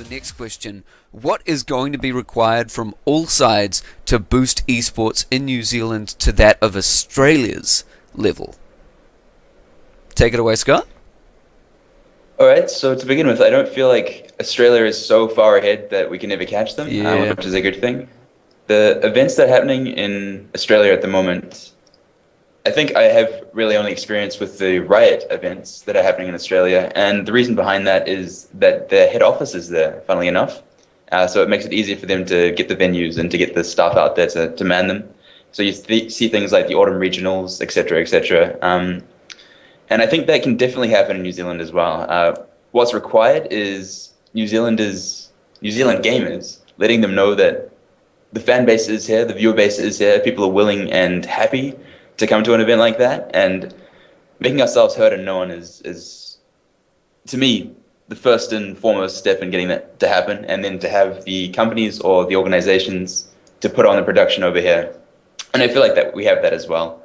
the next question. What is going to be required from all sides to boost esports in New Zealand to that of Australia's level? Take it away, Scott. All right, so to begin with, I don't feel like Australia is so far ahead that we can never catch them, which is a good thing. The events that are happening in Australia at the moment, I think I have really only experience with the Riot events that are happening in Australia, and the reason behind that is that their head office is there, funnily enough, so it makes it easier for them to get the venues and to get the staff out there to man them. So you see things like the autumn regionals, etc., etc. And I think that can definitely happen in New Zealand as well. What's required is New Zealand gamers, letting them know that the fan base is here, the viewer base is here, people are willing and happy to come to an event like that, and making ourselves heard and known is to me, the first and foremost step in getting that to happen, and then to have the companies or the organizations to put on the production over here. And I feel like that we have that as well.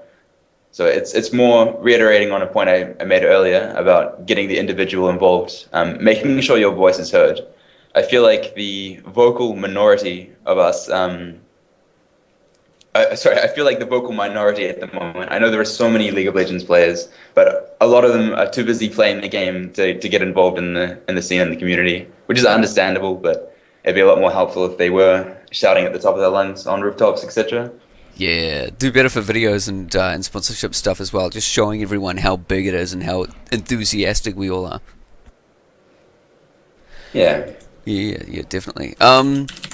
So it's more reiterating on a point I made earlier about getting the individual involved, making sure your voice is heard. I feel like the vocal minority of us, I feel like the vocal minority at the moment. I know there are so many League of Legends players, but a lot of them are too busy playing the game to get involved in the scene and the community, which is understandable, but it'd be a lot more helpful if they were shouting at the top of their lungs on rooftops, etc. Yeah, do better for videos and sponsorship stuff as well, just showing everyone how big it is and how enthusiastic we all are. Yeah. Yeah, definitely.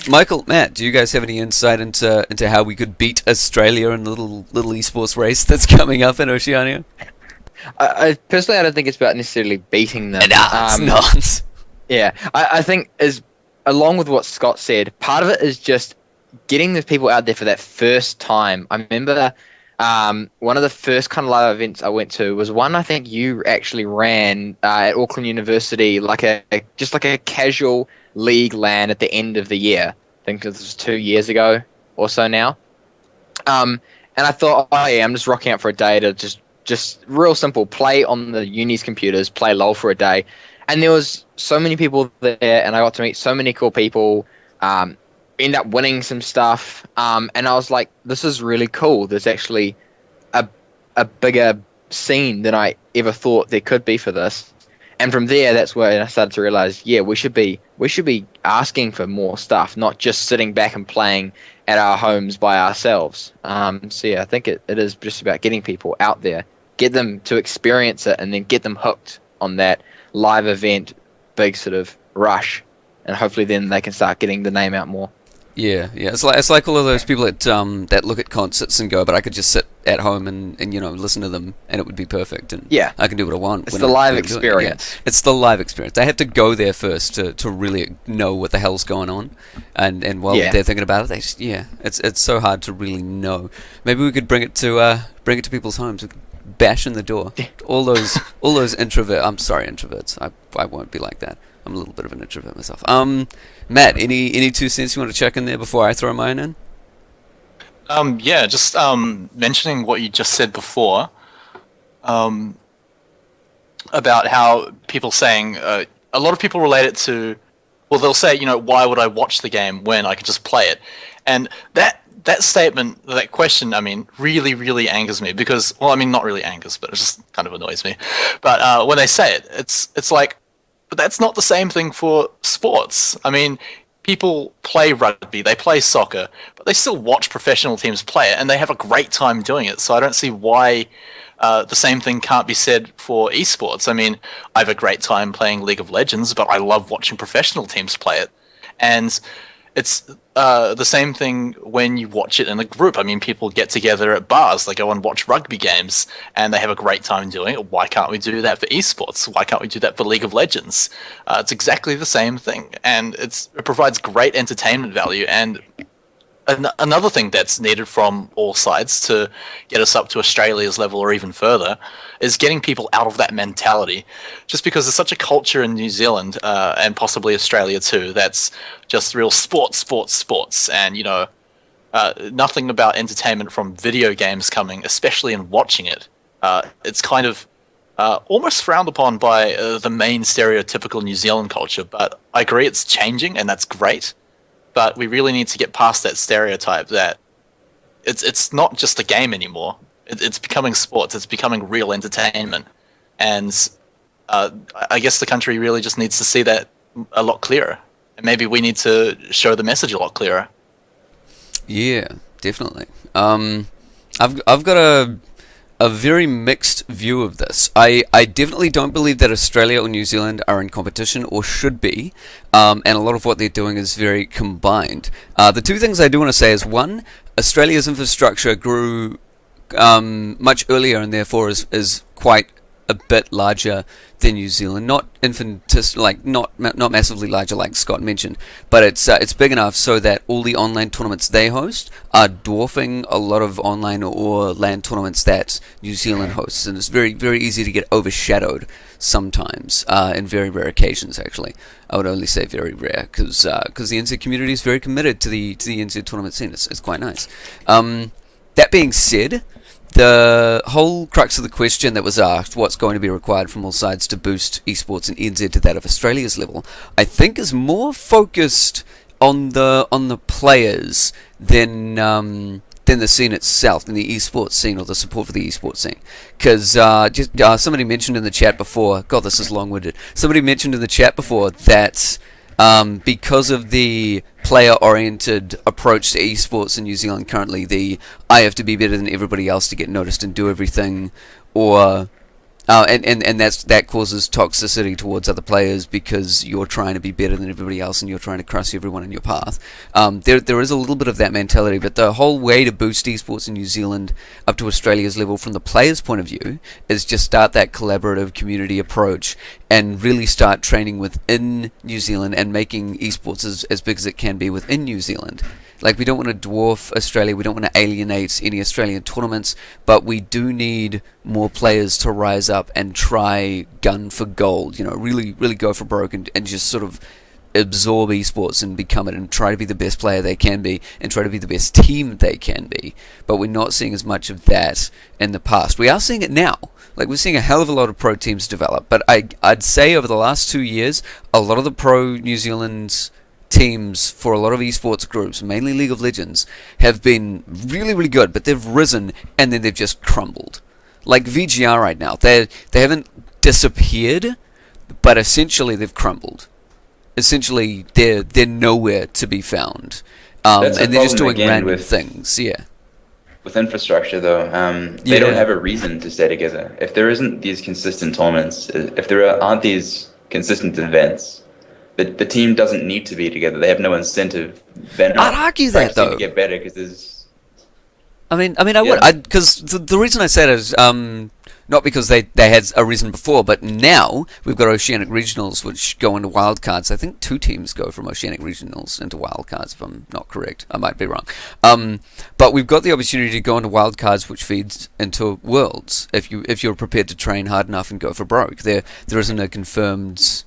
Michael, Matt, do you guys have any insight into how we could beat Australia in the little esports race that's coming up in Oceania? I personally, I don't think it's about necessarily beating them. Nah, it's not. Yeah, I think along with what Scott said, part of it is just getting the people out there for that first time. I remember one of the first kind of live events I went to was one I think you actually ran at Auckland University, like a casual league LAN at the end of the year. I think this was 2 years ago or so now. And I thought, oh yeah, I'm just rocking out for a day to just real simple, play on the uni's computers, play LOL for a day. And there was so many people there, and I got to meet so many cool people. End up winning some stuff, and I was like, this is really cool. There's actually a bigger scene than I ever thought there could be for this. And from there, that's where I started to realize, yeah, we should be asking for more stuff, not just sitting back and playing at our homes by ourselves. So yeah, I think it is just about getting people out there, get them to experience it, and then get them hooked on that live event, big sort of rush, and hopefully then they can start getting the name out more. Yeah. It's like all of those people that look at concerts and go, but I could just sit at home and listen to them and it would be perfect. And yeah, I can do what I want. It's the live experience. It's the live experience. They have to go there first to really know what the hell's going on, and while they're thinking about it, it's so hard to really know. Maybe we could bring it to people's homes. We could bash in the door. All those introverts. I'm sorry, introverts. I won't be like that. I'm a little bit of an introvert myself. Matt, any 2 cents you want to check in there before I throw mine in? Yeah, just mentioning what you just said before about how people saying a lot of people relate it to, well, they'll say, why would I watch the game when I can just play it? And that statement, that question, really, really angers me because, well, not really angers, but it just kind of annoys me. But when they say it, it's like, but that's not the same thing for sports. People play rugby, they play soccer, but they still watch professional teams play it, and they have a great time doing it. So I don't see why the same thing can't be said for esports. I have a great time playing League of Legends, but I love watching professional teams play it. And it's the same thing when you watch it in a group. People get together at bars, they go and watch rugby games, and they have a great time doing it. Why can't we do that for esports? Why can't we do that for League of Legends? It's exactly the same thing, and it provides great entertainment value. And another thing that's needed from all sides to get us up to Australia's level or even further is getting people out of that mentality. Just because there's such a culture in New Zealand and possibly Australia too that's just real sports, and nothing about entertainment from video games coming, especially in watching it. It's kind of almost frowned upon by the main stereotypical New Zealand culture. But I agree it's changing, and that's great. But we really need to get past that stereotype that it's not just a game anymore. It's becoming sports. It's becoming real entertainment. And I guess the country really just needs to see that a lot clearer. And maybe we need to show the message a lot clearer. Yeah, definitely. I've got a very mixed view of this. I definitely don't believe that Australia or New Zealand are in competition or should be, and a lot of what they're doing is very combined. The two things I do want to say is, one, Australia's infrastructure grew much earlier and therefore is quite a bit larger than New Zealand. Not not massively larger like Scott mentioned, but it's big enough so that all the online tournaments they host are dwarfing a lot of online or LAN tournaments that New Zealand hosts, and it's very, very easy to get overshadowed sometimes, in very rare occasions actually. I would only say very rare, because the NZ community is very committed to the NZ tournament scene. It's quite nice. That being said, the whole crux of the question that was asked, what's going to be required from all sides to boost esports in NZ to that of Australia's level, I think is more focused on the players than the scene itself, than the esports scene or the support for the esports scene. Because somebody mentioned in the chat before, God, this is long-winded. Somebody mentioned in the chat before that because of the player-oriented approach to esports in New Zealand currently, I have to be better than everybody else to get noticed and do everything, or and that causes toxicity towards other players because you're trying to be better than everybody else and you're trying to crush everyone in your path. There is a little bit of that mentality, but the whole way to boost esports in New Zealand up to Australia's level from the players' point of view is just start that collaborative community approach and really start training within New Zealand and making esports as big as it can be within New Zealand. Like, we don't want to dwarf Australia, we don't want to alienate any Australian tournaments, but we do need more players to rise up and try gun for gold, really, really go for broke and just sort of absorb esports and become it and try to be the best player they can be and try to be the best team they can be. But we're not seeing as much of that in the past. We are seeing it now. Like, we're seeing a hell of a lot of pro teams develop, but I'd say over the last 2 years, a lot of the pro New Zealand teams for a lot of esports groups, mainly League of Legends, have been really, really good, but they've risen and then they've just crumbled. Like VGR right now, they haven't disappeared, but essentially they've crumbled. Essentially, they're nowhere to be found, and they're just doing random things. Yeah. With infrastructure, though, they don't have a reason to stay together. If there isn't these consistent tournaments, if there aren't these consistent events, the team doesn't need to be together. They have no incentive. They're not I'd argue that, though, to get better because there's. I would, because the reason I said is not because they had a reason before, but now we've got Oceanic Regionals which go into wildcards. I think 2 teams go from Oceanic Regionals into wildcards, if I'm not correct. I might be wrong. But we've got the opportunity to go into wildcards which feeds into Worlds if you're prepared to train hard enough and go for broke. There isn't a confirmed.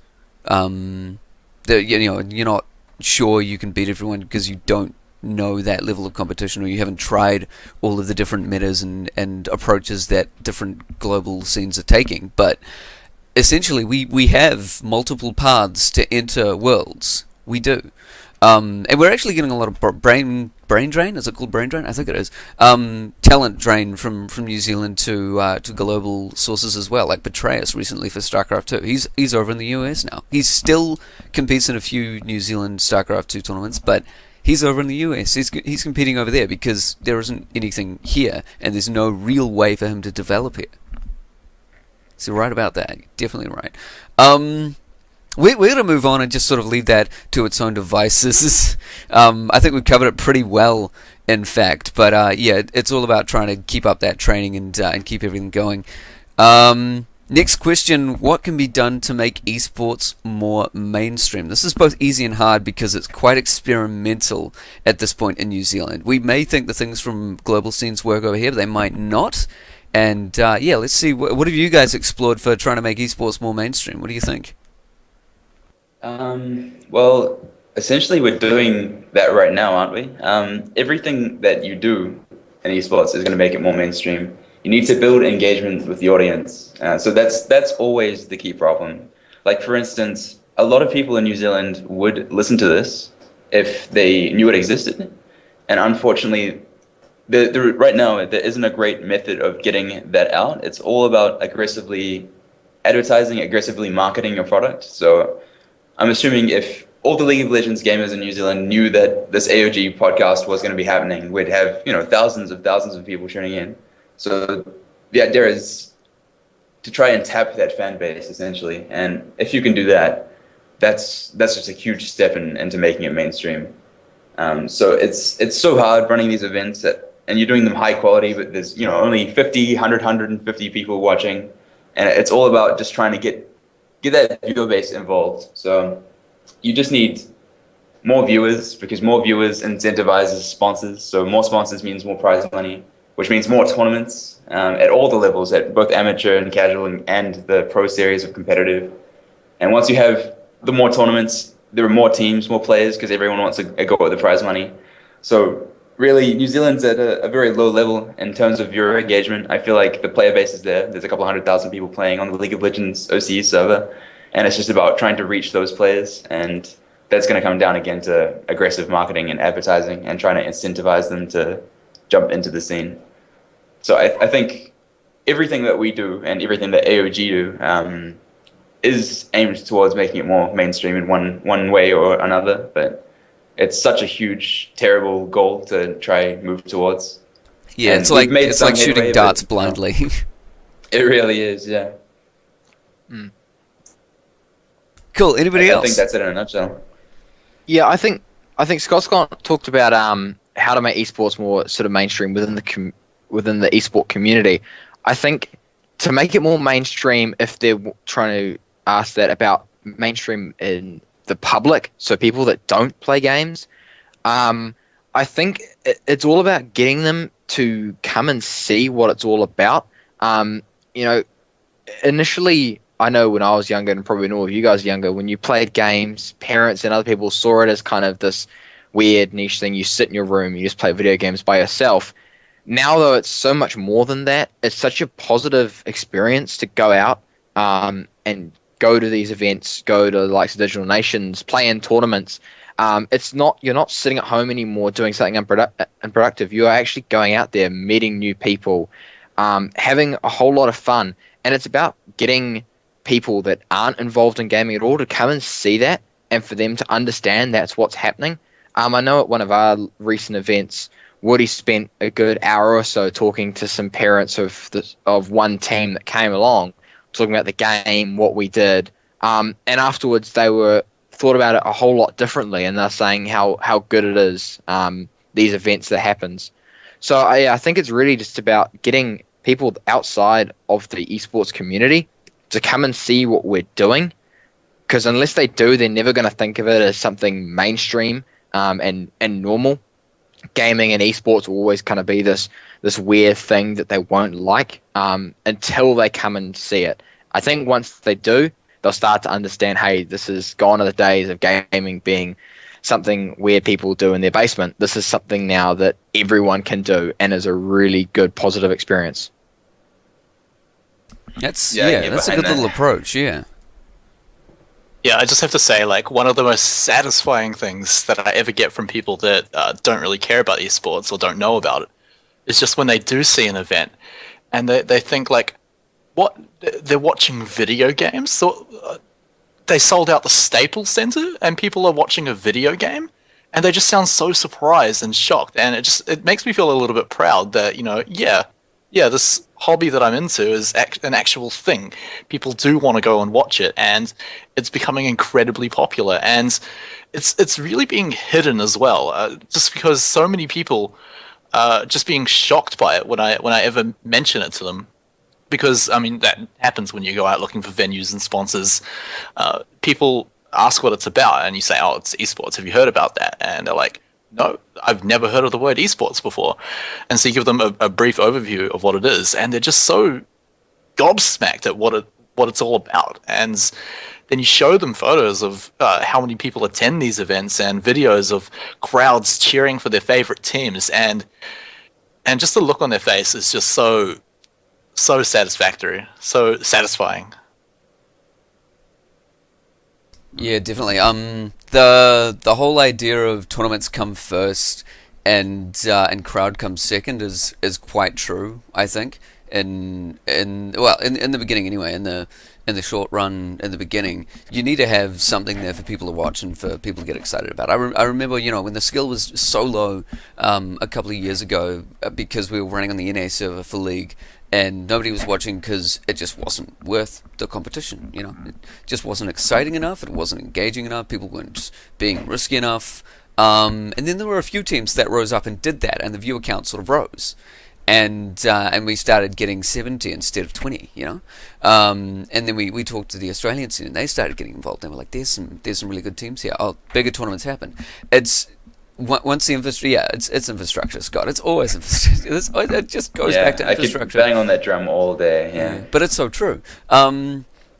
You're not sure you can beat everyone because you don't know that level of competition, or you haven't tried all of the different metas and approaches that different global scenes are taking. But essentially, we have multiple paths to enter Worlds. We do. And we're actually getting a lot of brain drain. Is it called brain drain? I think it is. Talent drain from New Zealand to global sources as well. Like Betrayus recently for StarCraft 2. He's over in the US now. He still competes in a few New Zealand StarCraft 2 tournaments, but he's over in the US. He's competing over there because there isn't anything here, and there's no real way for him to develop here. So right about that. Definitely right. We're going to move on and just sort of leave that to its own devices. I think we've covered it pretty well, in fact. But it's all about trying to keep up that training and keep everything going. Next question, what can be done to make esports more mainstream? This is both easy and hard because it's quite experimental at this point in New Zealand. We may think the things from global scenes work over here, but they might not. And let's see, what have you guys explored for trying to make esports more mainstream? What do you think? Well, essentially we're doing that right now, aren't we? Everything that you do in esports is going to make it more mainstream. You need to build engagement with the audience. So that's always the key problem. Like, for instance, a lot of people in New Zealand would listen to this if they knew it existed. And unfortunately, right now, there isn't a great method of getting that out. It's all about aggressively advertising, aggressively marketing your product. So I'm assuming if all the League of Legends gamers in New Zealand knew that this APoG podcast was going to be happening, we'd have, thousands of people tuning in. So the idea is to try and tap that fan base, essentially. And if you can do that, that's just a huge step into making it mainstream. So it's so hard running these events and you're doing them high quality, but there's only 50, 100, 150 people watching, and it's all about just trying to get that viewer base involved. So you just need more viewers, because more viewers incentivizes sponsors. So more sponsors means more prize money, which means more tournaments at all the levels, at both amateur and casual and the pro series of competitive. And once you have the more tournaments, there are more teams, more players, because everyone wants to go at the prize money. So really, New Zealand's at a very low level in terms of viewer engagement. I feel like the player base is there. There's a couple 100,000 people playing on the League of Legends OCE server, and it's just about trying to reach those players. And that's going to come down again to aggressive marketing and advertising and trying to incentivize them to jump into the scene. So I think everything that we do and everything that APoG do is aimed towards making it more mainstream in one way or another. But it's such a huge, terrible goal to try move towards. Yeah, and it's like shooting darts blindly. It really is, yeah. Mm. Cool. Anybody else? I think that's it in a nutshell. Yeah, I think Scott's talked about how to make esports more sort of mainstream within the esport community. I think to make it more mainstream, if they're trying to ask that about mainstream in the public, so people that don't play games, I think it's all about getting them to come and see what it's all about. Initially, I know when I was younger, and probably all of you guys younger, when you played games, parents and other people saw it as kind of this weird niche thing. You sit in your room, you just play video games by yourself. Now, though, it's so much more than that. It's such a positive experience to go out and go to these events, go to the likes of Digital Nations, play in tournaments. You're not sitting at home anymore doing something unproductive. You are actually going out there, meeting new people, having a whole lot of fun. And it's about getting people that aren't involved in gaming at all to come and see that, and for them to understand that's what's happening. I know at one of our recent events, Woody spent a good hour or so talking to some parents of one team that came along, talking about the game, what we did, and afterwards they thought about it a whole lot differently, and they're saying how good it is, these events that happens. So I think it's really just about getting people outside of the esports community to come and see what we're doing, because unless they do, they're never going to think of it as something mainstream and normal. Gaming and esports will always kind of be this weird thing that they won't like until they come and see it. I think once they do, they'll start to understand, hey, this is gone are the days of gaming being something weird people do in their basement. This is something now that everyone can do and is a really good positive experience. That's a good little approach, yeah. Yeah, I just have to say, like, one of the most satisfying things that I ever get from people that don't really care about esports or don't know about it is just when they do see an event and they think, like, what? They're watching video games? So, they sold out the Staples Center and people are watching a video game? And they just sound so surprised and shocked. And it makes me feel a little bit proud that, this hobby that I'm into is an actual thing. People do want to go and watch it, and it's becoming incredibly popular. And it's really being hidden as well, just because so many people just being shocked by it when I ever mention it to them. Because, I mean, that happens when you go out looking for venues and sponsors. People ask what it's about, and you say, oh, it's esports. Have you heard about that? And they're like, no, I've never heard of the word esports before. And so you give them a brief overview of what it is, and they're just so gobsmacked at what it's all about. And then you show them photos of how many people attend these events and videos of crowds cheering for their favorite teams, and just the look on their face is just so so satisfactory, so satisfying. Yeah, definitely. The whole idea of tournaments come first and crowd comes second is quite true, I think. In the beginning anyway, in the short run, in the beginning, you need to have something there for people to watch and for people to get excited about. I remember, when the skill was so low a couple of years ago, because we were running on the NA server for League, and nobody was watching because it just wasn't worth the competition. It just wasn't exciting enough. It wasn't engaging enough. People weren't being risky enough. And then there were a few teams that rose up and did that, and the viewer count sort of rose. And we started getting 70 instead of 20, and then we talked to the Australian scene, and they started getting involved. They were like, "There's some really good teams here. Oh, bigger tournaments happen." It's once the infrastructure, it's infrastructure, Scott. It's always infrastructure. It just goes back to infrastructure. I could bang on that drum all day. Yeah, but it's so true.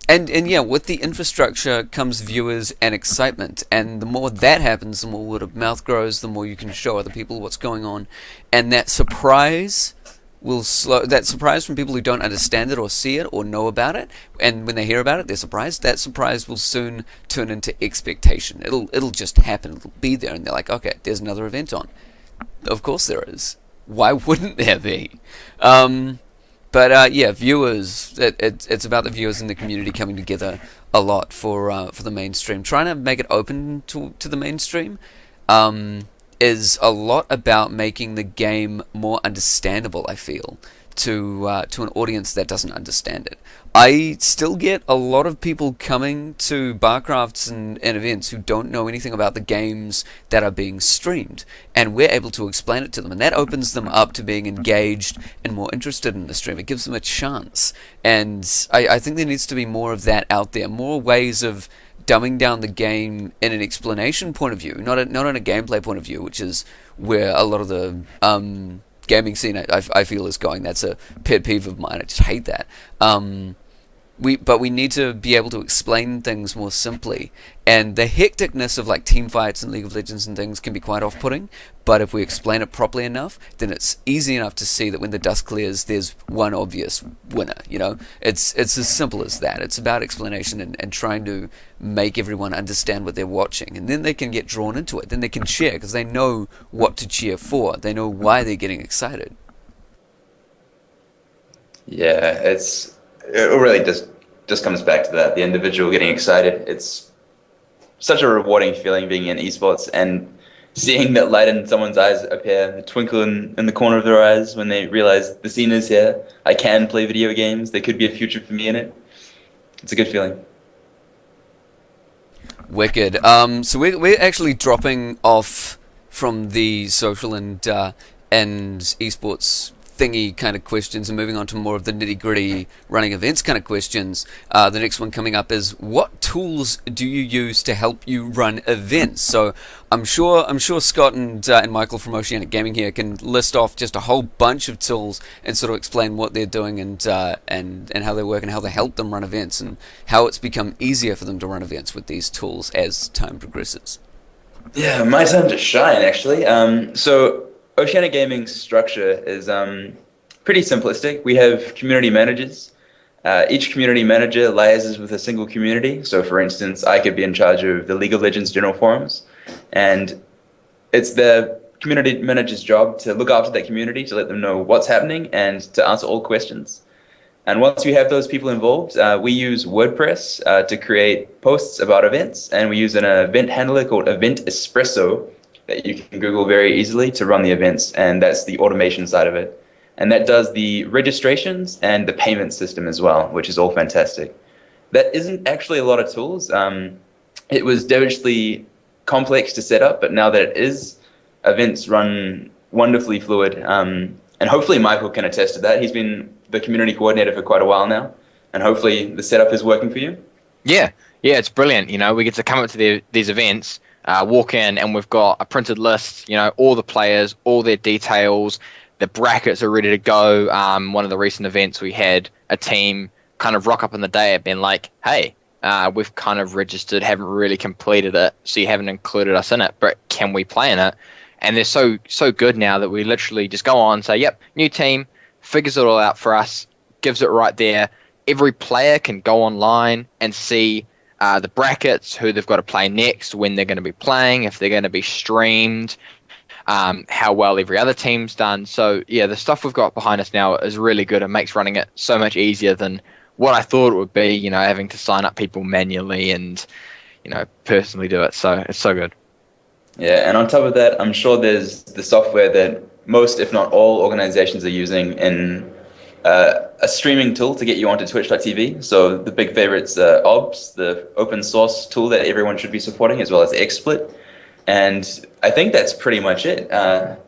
And yeah, with the infrastructure comes viewers and excitement, and the more that happens, the more word of mouth grows, the more you can show other people what's going on, and that surprise from people who don't understand it or see it or know about it, and when they hear about it, they're surprised. That surprise will soon turn into expectation. It'll just happen. It'll be there, and they're like, okay, there's another event on. Of course there is. Why wouldn't there be? But viewers. It's about the viewers and the community coming together a lot for the mainstream. Trying to make it open to the mainstream is a lot about making the game more understandable, I feel, to an audience that doesn't understand it. I still get a lot of people coming to barcrafts and events who don't know anything about the games that are being streamed, and we're able to explain it to them, and that opens them up to being engaged and more interested in the stream. It gives them a chance, and I think there needs to be more of that out there, more ways of dumbing down the game in an explanation point of view, not in a gameplay point of view, which is where a lot of the gaming scene I feel is going. That's a pet peeve of mine. I just hate that. But we need to be able to explain things more simply, and the hecticness of like team fights and League of Legends and things can be quite off-putting, but if we explain it properly enough, then it's easy enough to see that when the dust clears, there's one obvious winner. It's as simple as that. It's about explanation and trying to make everyone understand what they're watching, and then they can get drawn into it. Then they can cheer because they know what to cheer for. They know why they're getting excited. Yeah, it really just comes back to that, the individual getting excited. It's such a rewarding feeling being in esports and seeing that light in someone's eyes appear, the twinkle in the corner of their eyes when they realize the scene is here. I can play video games. There could be a future for me in it. It's a good feeling. Wicked. So we're actually dropping off from the social and esports thingy kind of questions and moving on to more of the nitty-gritty running events kind of questions. The next one coming up is, what tools do you use to help you run events? So I'm sure Scott and Michael from Oceanic Gaming here can list off just a whole bunch of tools and sort of explain what they're doing and how they work and how they help them run events and how it's become easier for them to run events with these tools as time progresses. Yeah, my time to shine, actually. So Oceanic Gaming's structure is pretty simplistic. We have community managers. Each community manager liaises with a single community. So, for instance, I could be in charge of the League of Legends general forums, and it's the community manager's job to look after that community, to let them know what's happening, and to answer all questions. And once we have those people involved, we use WordPress to create posts about events, and we use an event handler called Event Espresso that you can Google very easily to run the events, and that's the automation side of it. And that does the registrations and the payment system as well, which is all fantastic. That isn't actually a lot of tools. It was devilishly complex to set up, but now that it is, events run wonderfully fluid. And hopefully Michael can attest to that. He's been the community coordinator for quite a while now, and hopefully the setup is working for you. Yeah, it's brilliant. We get to come up to these events, walk in, and we've got a printed list, all the players, all their details, the brackets are ready to go. One of the recent events, we had a team kind of rock up in the day and been like, hey, we've kind of registered, haven't really completed it, so you haven't included us in it, but can we play in it? And they're so good now that we literally just go on, say, yep, new team, figures it all out for us, gives it right there. Every player can go online and see the brackets, who they've got to play next, when they're going to be playing, if they're going to be streamed, how well every other team's done. So yeah, the stuff we've got behind us now is really good. It makes running it so much easier than what I thought it would be, having to sign up people manually and, personally do it. So it's so good. Yeah, and on top of that, I'm sure there's the software that most, if not all, organizations are using in a streaming tool to get you onto Twitch.tv. So the big favorites, OBS, the open source tool that everyone should be supporting, as well as XSplit. And I think that's pretty much it. The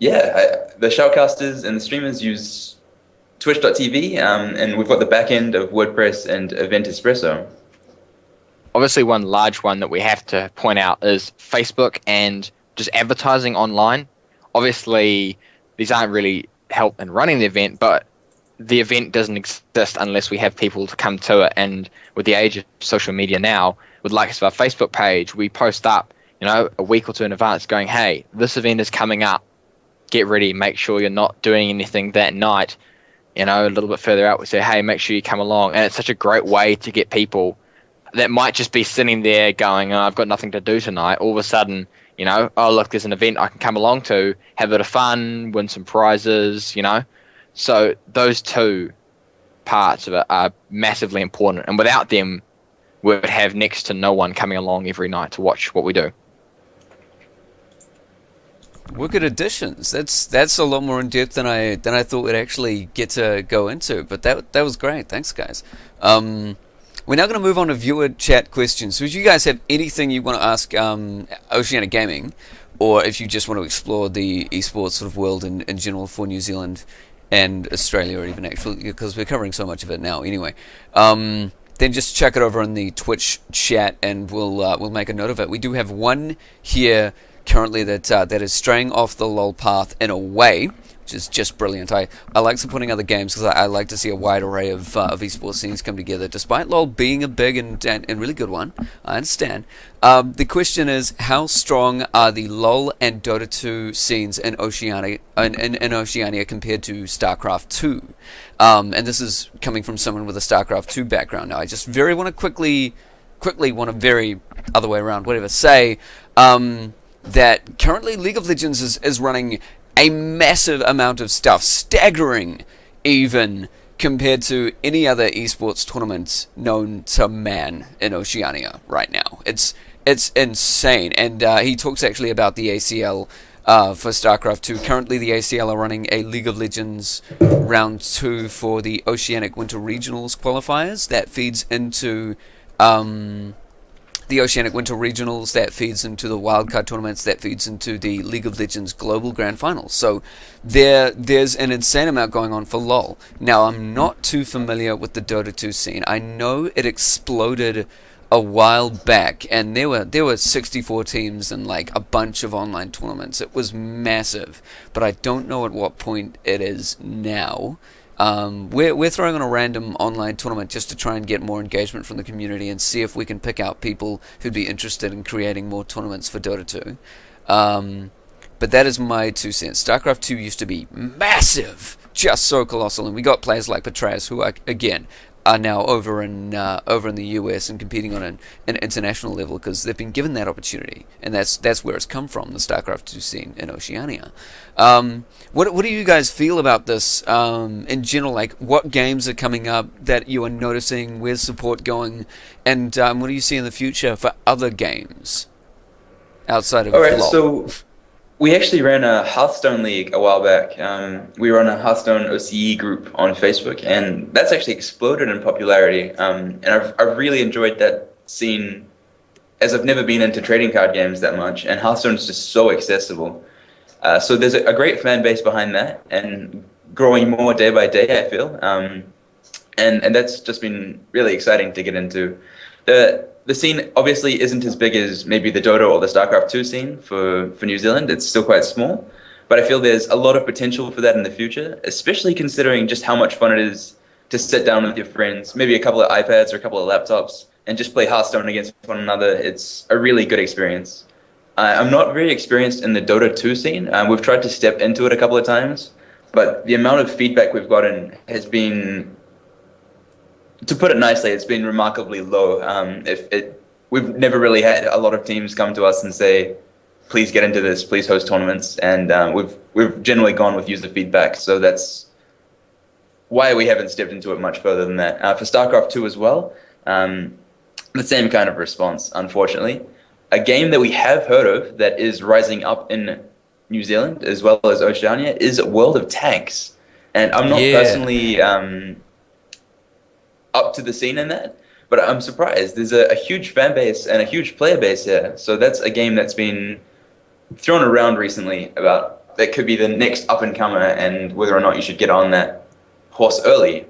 shoutcasters and the streamers use Twitch.tv, and we've got the back end of WordPress and Event Espresso. Obviously, one large one that we have to point out is Facebook and just advertising online. Obviously, these aren't really help in running the event, but the event doesn't exist unless we have people to come to it. And with the age of social media now, with our Facebook page, we post up, a week or two in advance going, hey, this event is coming up. Get ready. Make sure you're not doing anything that night. A little bit further out, we say, hey, make sure you come along. And it's such a great way to get people that might just be sitting there going, oh, I've got nothing to do tonight. All of a sudden, oh, look, there's an event I can come along to, have a bit of fun, win some prizes, So those two parts of it are massively important. And without them, we would have next to no one coming along every night to watch what we do. Wicked additions. That's a lot more in depth than I thought we'd actually get to go into. But that was great. Thanks, guys. We're now going to move on to viewer chat questions. So if you guys have anything you want to ask Oceanic Gaming, or if you just want to explore the esports sort of world in general for New Zealand and Australia, or even actually, because we're covering so much of it now anyway, then just check it over in the Twitch chat and we'll make a note of it. We do have one here currently that is straying off the LoL path in a way, which is just brilliant. I like supporting other games because I like to see a wide array of esports scenes come together, despite LoL being a big and really good one. I understand. The question is, how strong are the LoL and Dota 2 scenes in Oceania compared to StarCraft 2? And this is coming from someone with a StarCraft 2 background. Now, I just quickly want to very other way around, whatever, say that currently League of Legends is running a massive amount of stuff, staggering even compared to any other esports tournament known to man in Oceania right now. It's insane. And he talks actually about the ACL for StarCraft 2. Currently the ACL are running a League of Legends Round 2 for the Oceanic Winter Regionals qualifiers. That feeds into the Oceanic Winter Regionals, that feeds into the wildcard tournaments, that feeds into the League of Legends Global Grand Finals. So there's an insane amount going on for LoL. Now, I'm not too familiar with the Dota 2 scene. I know it exploded a while back, and there were 64 teams and like a bunch of online tournaments. It was massive, but I don't know at what point it is now. We're throwing on a random online tournament just to try and get more engagement from the community and see if we can pick out people who'd be interested in creating more tournaments for Dota 2. But that is my 2 cents. StarCraft 2 used to be massive, just so colossal, and we got players like Pt.2 who are now over in the US and competing on an international level because they've been given that opportunity, and that's where it's come from, the StarCraft 2 scene in Oceania. What do you guys feel about this in general? Like, what games are coming up that you are noticing? Where's support going? And what do you see in the future for other games outside of LoL? Alright, so we actually ran a Hearthstone League a while back. We were on a Hearthstone OCE group on Facebook, and that's actually exploded in popularity. And I've really enjoyed that scene, as I've never been into trading card games that much, and Hearthstone is just so accessible. So there's a great fan base behind that, and growing more day by day, I feel. And that's just been really exciting to get into. The scene obviously isn't as big as maybe the Dota or the StarCraft 2 scene for New Zealand. It's still quite small, but I feel there's a lot of potential for that in the future, especially considering just how much fun it is to sit down with your friends, maybe a couple of iPads or a couple of laptops, and just play Hearthstone against one another. It's a really good experience. I'm not very experienced in the Dota 2 scene. We've tried to step into it a couple of times, but the amount of feedback we've gotten has been, to put it nicely, it's been remarkably low. We've never really had a lot of teams come to us and say, please get into this, please host tournaments, and we've generally gone with user feedback, so that's why we haven't stepped into it much further than that. For StarCraft 2 as well, the same kind of response, unfortunately. A game that we have heard of that is rising up in New Zealand as well as Oceania is World of Tanks, and I'm not personally up to the scene in that, but I'm surprised. There's a huge fan base and a huge player base here, so that's a game that's been thrown around recently about that could be the next up and comer, and whether or not you should get on that horse early.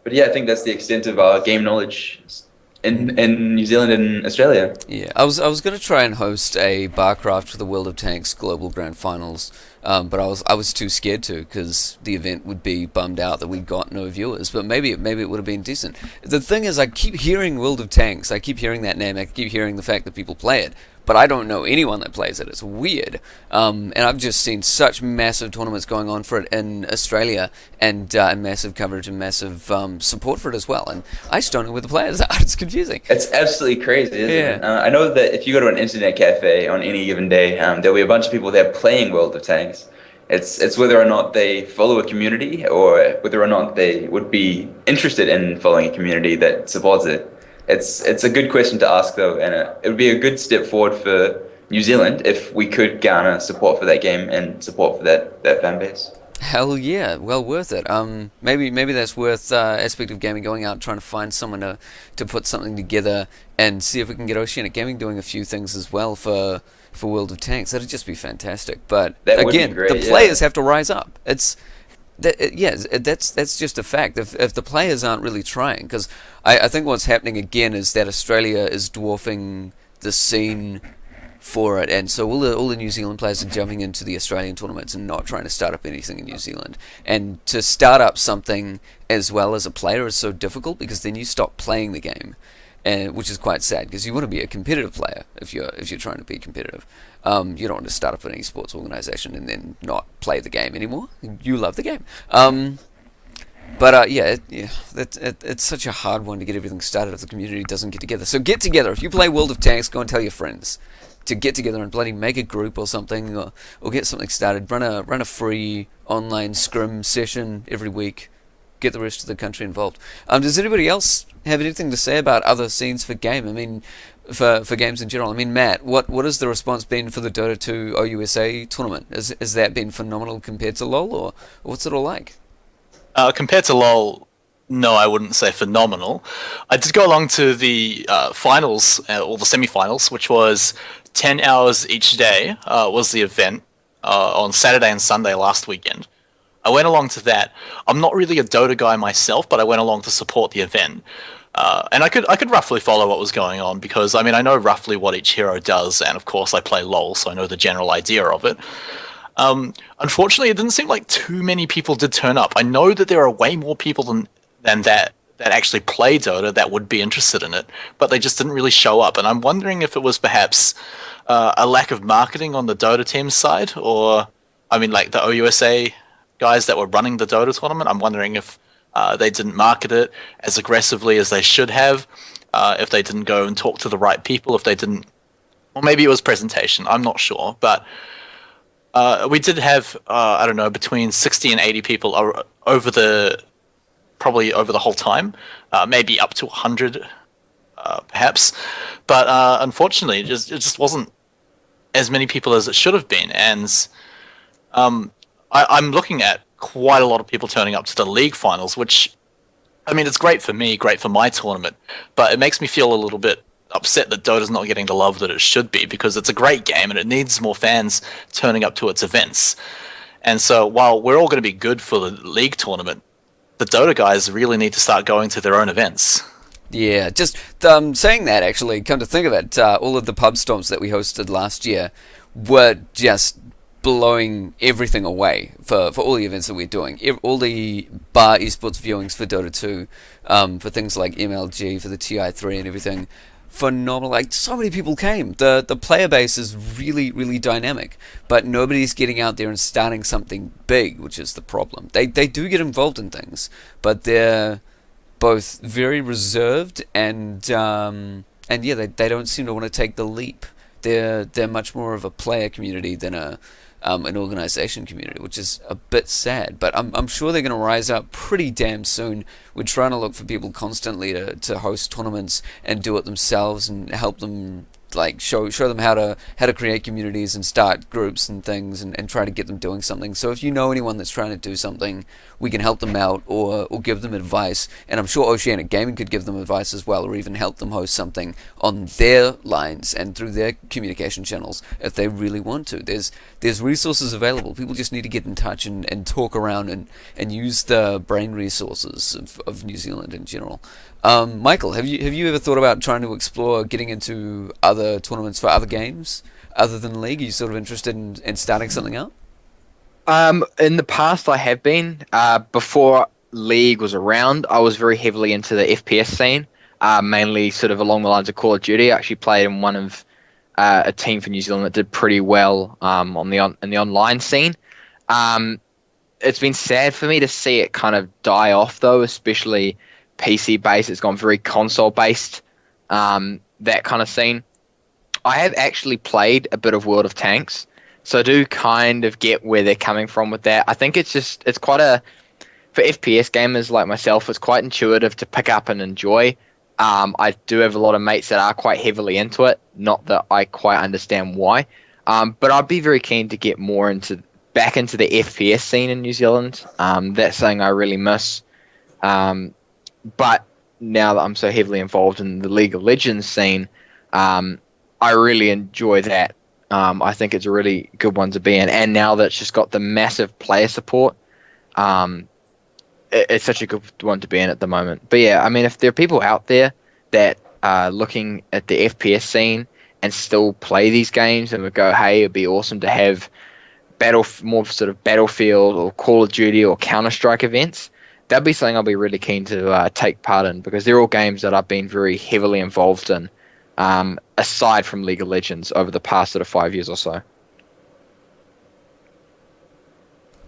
But yeah, I think that's the extent of our game knowledge in New Zealand and Australia. Yeah, I was going to try and host a Barcraft for the World of Tanks Global Grand Finals, but I was too scared to, because the event would be bummed out that we got no viewers. But maybe it would have been decent. The thing is, I keep hearing World of Tanks. I keep hearing that name. I keep hearing the fact that people play it, but I don't know anyone that plays it. It's weird. And I've just seen such massive tournaments going on for it in Australia, and massive coverage and massive support for it as well. And I just don't know where the players are. It's confusing. It's absolutely crazy, isn't it? I know that if you go to an internet cafe on any given day, there'll be a bunch of people there playing World of Tanks. It's whether or not they follow a community, or whether or not they would be interested in following a community that supports it. It's a good question to ask, though, and it would be a good step forward for New Zealand if we could garner support for that game and support for that fan base. Hell yeah, well worth it. Maybe that's worth Aspect of Gaming going out and trying to find someone to put something together and see if we can get Oceanic Gaming doing a few things as well for World of Tanks. That'd just be fantastic. But again, the players have to rise up. That's just a fact. If the players aren't really trying, because I think what's happening again is that Australia is dwarfing the scene for it, and so all the New Zealand players are jumping into the Australian tournaments and not trying to start up anything in New Zealand. And to start up something as well as a player is so difficult, because then you stop playing the game, and which is quite sad, because you want to be a competitive player if you're trying to be competitive. You don't want to start up an eSports organization and then not play the game anymore. You love the game. It's such a hard one to get everything started if the community doesn't get together. So get together. If you play World of Tanks, go and tell your friends to get together and bloody make a group or something, or get something started. Run a free online scrim session every week. Get the rest of the country involved. Does anybody else have anything to say about other scenes for game? I mean, for games in general. I mean, Matt, what has the response been for the Dota 2 OUSA tournament? Has that been phenomenal compared to LoL, or what's it all like? Compared to LoL, no, I wouldn't say phenomenal. I did go along to the finals, or the semi-finals, which was 10 hours each day was the event on Saturday and Sunday last weekend. I went along to that. I'm not really a Dota guy myself, but I went along to support the event. And I could roughly follow what was going on, because, I mean, I know roughly what each hero does, and of course I play LoL, so I know the general idea of it. Unfortunately, it didn't seem like too many people did turn up. I know that there are way more people than that actually play Dota that would be interested in it, but they just didn't really show up. And I'm wondering if it was perhaps a lack of marketing on the Dota team's side, or, I mean, like the OUSA guys that were running the Dota tournament. I'm wondering if they didn't market it as aggressively as they should have, if they didn't go and talk to the right people, if they didn't, or maybe it was presentation. I'm not sure, but we did have I don't know, between 60 and 80 people probably over the whole time, maybe up to 100 perhaps, but unfortunately it just wasn't as many people as it should have been. And I'm looking at quite a lot of people turning up to the league finals, which, I mean, it's great for me, great for my tournament, but it makes me feel a little bit upset that Dota's not getting the love that it should be, because it's a great game and it needs more fans turning up to its events. And so while we're all going to be good for the league tournament, the Dota guys really need to start going to their own events. Yeah, just saying that, actually, come to think of it, all of the pub stomps that we hosted last year were just blowing everything away for all the events that we're doing. All the bar esports viewings for Dota 2, for things like MLG, for the TI3 and everything, phenomenal. Like, so many people came. The player base is really, really dynamic, but nobody's getting out there and starting something big, which is the problem. They do get involved in things, but they're both very reserved and yeah, they don't seem to want to take the leap. They're much more of a player community than an organization community, which is a bit sad. But I'm sure they're going to rise up pretty damn soon. We're trying to look for people constantly to host tournaments and do it themselves and help them, like, show them how to create communities and start groups and things and try to get them doing something. So if you know anyone that's trying to do something, we can help them out or give them advice. And I'm sure Oceanic Gaming could give them advice as well, or even help them host something on their lines and through their communication channels if they really want to. There's resources available. People just need to get in touch and talk around and use the brain resources of New Zealand in general. Michael, have you ever thought about trying to explore getting into other tournaments for other games other than League? Are you sort of interested in starting something up? In the past, I have been. Before League was around, I was very heavily into the FPS scene, mainly sort of along the lines of Call of Duty. I actually played in one of a team for New Zealand that did pretty well in the online scene. It's been sad for me to see it kind of die off, though, especially PC based. It's gone very console based, that kind of scene. I have actually played a bit of World of Tanks, so I do kind of get where they're coming from with that. I think it's quite for FPS gamers like myself, it's quite intuitive to pick up and enjoy. I do have a lot of mates that are quite heavily into it, not that I quite understand why, but I'd be very keen to get more back into the FPS scene in New Zealand. That's something I really miss. But now that I'm so heavily involved in the League of Legends scene, I really enjoy that. I think it's a really good one to be in. And now that it's just got the massive player support, it's such a good one to be in at the moment. But yeah, I mean, if there are people out there that are looking at the FPS scene and still play these games and would go, hey, it'd be awesome to have more sort of Battlefield or Call of Duty or Counter-Strike events, that'd be something I'll be really keen to take part in, because they're all games that I've been very heavily involved in, aside from League of Legends over the past sort of 5 years or so.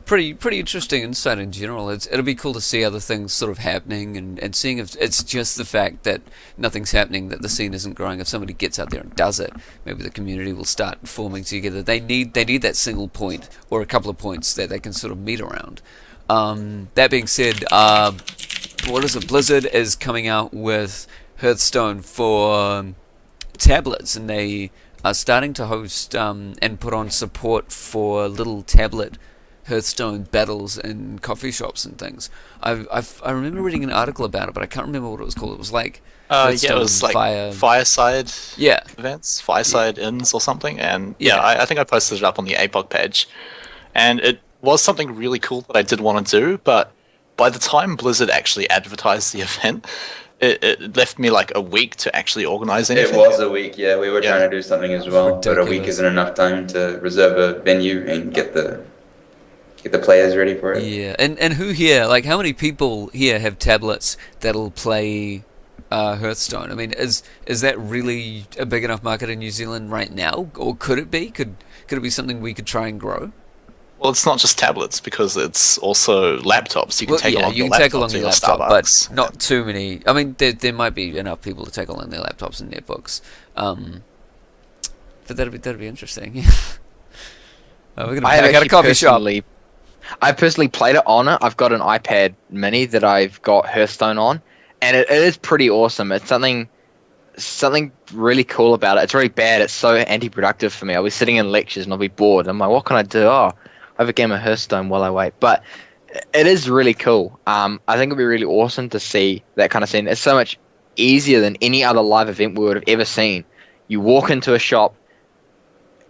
Pretty interesting insight in general. It'll be cool to see other things sort of happening and seeing if it's just the fact that nothing's happening, that the scene isn't growing. If somebody gets out there and does it, maybe the community will start forming together. They need that single point or a couple of points that they can sort of meet around. That being said, Blizzard is coming out with Hearthstone for tablets, and they are starting to host and put on support for little tablet Hearthstone battles in coffee shops and things. I remember reading an article about it, but I can't remember what it was called. It was like it was like Fireside events, Fireside Inns or something. And I think I posted it up on the APoG page, and it was something really cool that I did want to do. But by the time Blizzard actually advertised the event, it left me like a week to actually organize anything. It was a week, yeah. We were trying to do something as well, but a week isn't enough time to reserve a venue and get the players ready for it. Yeah, and who here, like, how many people here have tablets that'll play Hearthstone? I mean, is that really a big enough market in New Zealand right now, or could it be? Could it be something we could try and grow? Well, it's not just tablets, because it's also laptops. You can take along your laptop, but not too many. I mean, there might be enough people to take along their laptops and netbooks. But that'd be interesting. We're gonna pack out a coffee shop. I personally played it on it. I've got an iPad mini that I've got Hearthstone on, and it is pretty awesome. It's something really cool about it. It's really bad. It's so anti-productive for me. I'll be sitting in lectures and I'll be bored. I'm like, what can I do? Oh, I have a game of Hearthstone while I wait. But it is really cool. I think it'd be really awesome to see that kind of scene. It's so much easier than any other live event we would have ever seen. You walk into a shop,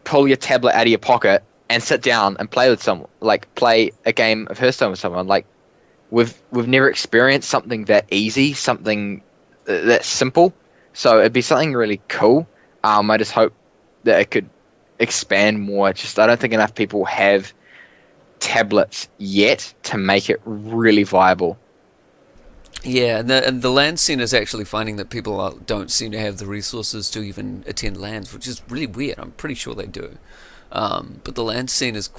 pull your tablet out of your pocket, and sit down and play with someone, like play a game of Hearthstone with someone. Like we've never experienced something that easy, something that simple. So it'd be something really cool. I just hope that it could expand more. I don't think enough people have tablets yet to make it really viable. Yeah, and the LAN scene is actually finding that people don't seem to have the resources to even attend LANs, which is really weird. I'm pretty sure they do. But the LAN scene is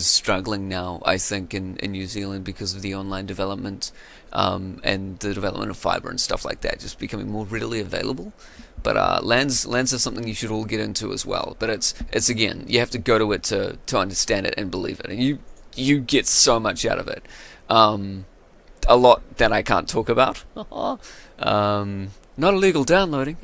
struggling now, I think, in New Zealand because of the online development and the development of fiber and stuff like that, just becoming more readily available. But LANs is something you should all get into as well. But it's again, you have to go to it to understand it and believe it, and you get so much out of it. A lot that I can't talk about. Not illegal downloading.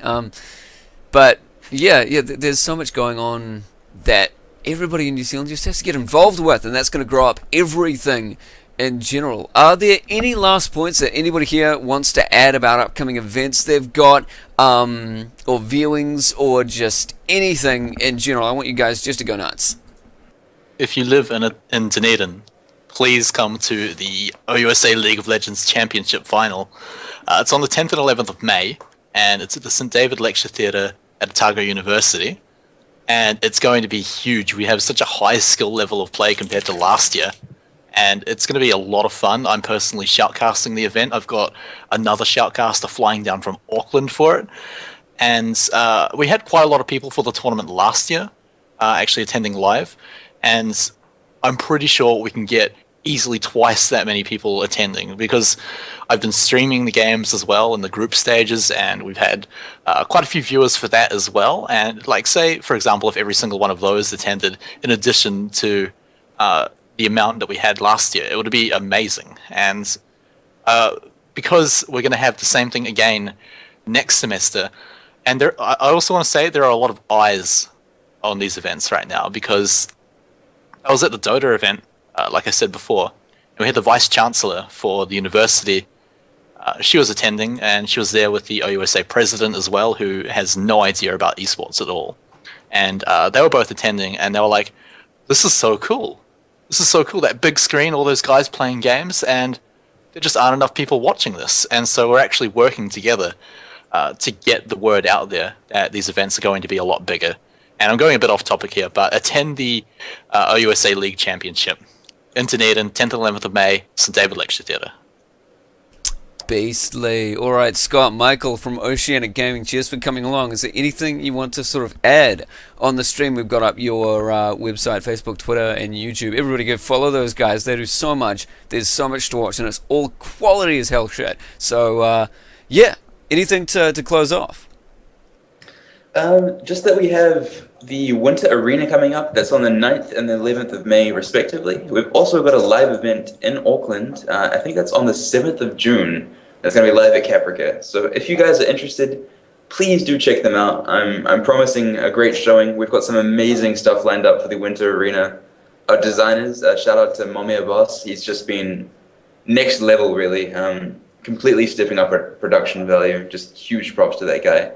But yeah, there's so much going on that everybody in New Zealand just has to get involved with, and that's going to grow up everything in general. Are there any last points that anybody here wants to add about upcoming events they've got, or viewings, or just anything in general? I want you guys just to go nuts. If you live in Dunedin, please come to the OUSA League of Legends Championship Final. It's on the 10th and 11th of May, and it's at the St. David Lecture Theatre at Otago University. And it's going to be huge. We have such a high skill level of play compared to last year. And it's going to be a lot of fun. I'm personally shoutcasting the event. I've got another shoutcaster flying down from Auckland for it. And we had quite a lot of people for the tournament last year, actually attending live. And I'm pretty sure we can get easily twice that many people attending, because I've been streaming the games as well in the group stages, and we've had quite a few viewers for that as well. And like, say, for example, if every single one of those attended in addition to the amount that we had last year, it would be amazing. And because we're going to have the same thing again next semester, and I also want to say there are a lot of eyes on these events right now, because I was at the Dota event, like I said before, and we had the Vice Chancellor for the university. She was attending, and she was there with the OUSA president as well, who has no idea about esports at all. And they were both attending, and they were like, this is so cool. This is so cool, that big screen, all those guys playing games, and there just aren't enough people watching this. And so we're actually working together to get the word out there that these events are going to be a lot bigger. And I'm going a bit off topic here, but attend the OUSA League Championship in Dunedin, 10th and 11th of May, St. David Lecture Theatre. Beastly. Alright, Scott, Michael from Oceanic Gaming, cheers for coming along. Is there anything you want to sort of add on the stream? We've got up your website, Facebook, Twitter, and YouTube. Everybody go follow those guys. They do so much. There's so much to watch, and it's all quality as hell shit. So, yeah, anything to close off? Just that we have the Winter Arena coming up. That's on the 9th and the 11th of May, respectively. We've also got a live event in Auckland. I think that's on the 7th of June. That's going to be live at Caprica. So if you guys are interested, please do check them out. I'm promising a great showing. We've got some amazing stuff lined up for the Winter Arena. Our designers, shout out to Momia Boss. He's just been next level, really. Completely stepping up our production value. Just huge props to that guy.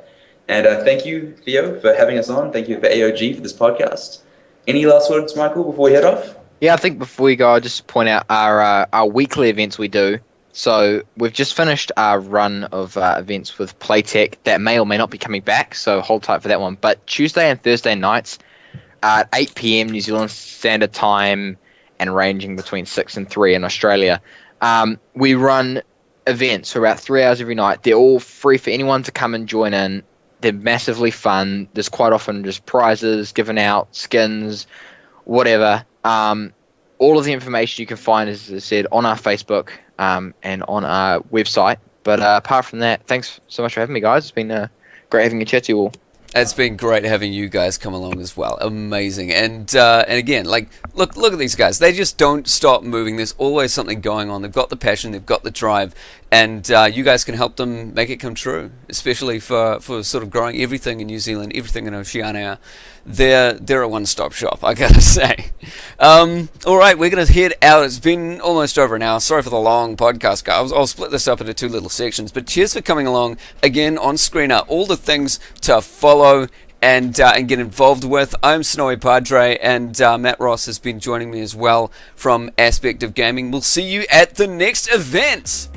And thank you, Theo, for having us on. Thank you for AOG for this podcast. Any last words, Michael, before we head off? Yeah, I think before we go, I'll just point out our weekly events we do. So we've just finished our run of events with Playtech that may or may not be coming back, so hold tight for that one. But Tuesday and Thursday nights at 8 p.m. New Zealand Standard Time and ranging between 6 and 3 in Australia, we run events for about 3 hours every night. They're all free for anyone to come and join in. They're massively fun. There's quite often just prizes given out, skins, whatever. All of the information you can find, as I said, on our Facebook and on our website. But apart from that, thanks so much for having me, guys. It's been great having a chat to you all. It's been great having you guys come along as well. Amazing. And again, like, look at these guys. They just don't stop moving. There's always something going on. They've got the passion. They've got the drive. And you guys can help them make it come true, especially for sort of growing everything in New Zealand, everything in Oceania. They're a one-stop shop, I gotta say. All right, we're going to head out. It's been almost over an hour. Sorry for the long podcast, guys. I'll split this up into two little sections. But cheers for coming along. Again, on screen are all the things to follow and get involved with. I'm Snowy Padre, and Matt Ross has been joining me as well from Aspect of Gaming. We'll see you at the next event.